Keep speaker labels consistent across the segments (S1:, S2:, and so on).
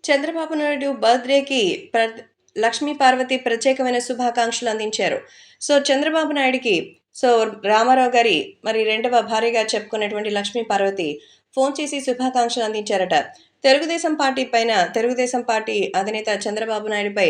S1: చంద్రబాబు నాయుడు బర్త్‌డేకి లక్ష్మీ పార్వతి ప్రత్యేకమైన శుభాకాంక్షలు అందించారు. చంద్రబాబు నాయుడికి సో, రామారావు గారి రెండవ భార్యగా చెప్పుకున్నటువంటి లక్ష్మీ పార్వతి ఫోను చేసి శుభాకాంక్షలు అందించారట. తెలుగుదేశం పార్టీ అధినేత చంద్రబాబు నాయుడుపై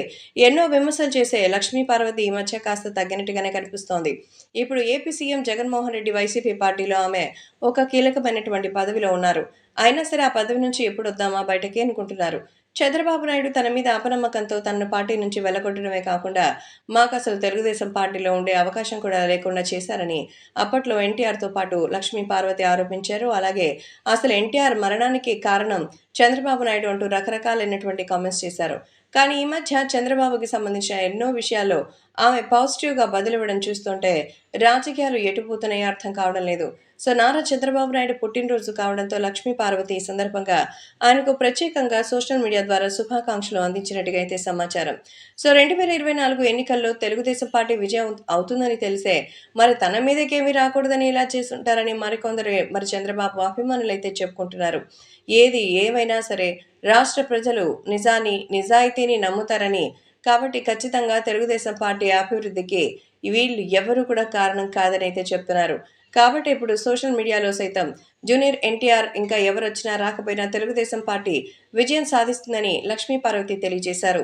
S1: ఎన్నో విమర్శలు చేసే లక్ష్మీ పార్వతి ఈ మధ్య కాస్త తగ్గినట్టుగానే కనిపిస్తోంది. ఇప్పుడు AP CM Jaganmohan Reddy YCP పార్టీలో ఆమె ఒక కీలకమైనటువంటి పదవిలో ఉన్నారు. అయినా సరే ఆ పదవి నుంచి ఎప్పుడొద్దామా బయటకి అనుకుంటున్నారు. చంద్రబాబు నాయుడు తన మీద అపనమ్మకంతో తనను పార్టీ నుంచి వెళ్లగొట్టడమే కాకుండా మాకసలు తెలుగుదేశం పార్టీలో ఉండే అవకాశం కూడా లేకుండా చేశారని అప్పట్లో ఎన్టీఆర్‌తో పాటు లక్ష్మీ పార్వతి ఆరోపించారు. అలాగే అసలు ఎన్టీఆర్ మరణానికి కారణం చంద్రబాబు నాయుడు అంటూ రకరకాలైనటువంటి కామెంట్స్ చేశారు. కానీ ఈ మధ్య చంద్రబాబుకి సంబంధించిన ఎన్నో విషయాల్లో ఆమె పాజిటివ్‌గా బదులివ్వడం చూస్తుంటే రాజకీయాలు ఎటు పోతున్నాయో అర్థం కావడం లేదు. నారా చంద్రబాబు నాయుడు పుట్టినరోజు కావడంతో లక్ష్మీ పార్వతి ఈ సందర్భంగా ఆయనకు ప్రత్యేకంగా సోషల్ మీడియా ద్వారా శుభాకాంక్షలు అందించినట్టుగా అయితే సమాచారం. 2024 ఎన్నికల్లో తెలుగుదేశం పార్టీ విజయం అవుతుందని తెలిసే తన మీదకేమీ రాకూడదని ఇలా చేసుంటారని మరికొందరు చంద్రబాబు అభిమానులైతే చెప్పుకుంటున్నారు. ఏది ఏమైనా సరే రాష్ట్ర ప్రజలు నిజాయితీని నమ్ముతారని, కాబట్టి ఖచ్చితంగా తెలుగుదేశం పార్టీ అభివృద్ధికి వీళ్ళు ఎవరు కూడా కారణం కాదని అయితే చెప్తున్నారు. కాబట్టి ఇప్పుడు సోషల్ మీడియాలో సైతం జూనియర్ ఎన్టీఆర్ ఇంకా ఎవరొచ్చినా రాకపోయినా తెలుగుదేశం పార్టీ విజయం సాధిస్తుందని లక్ష్మీ పార్వతి తెలియజేశారు.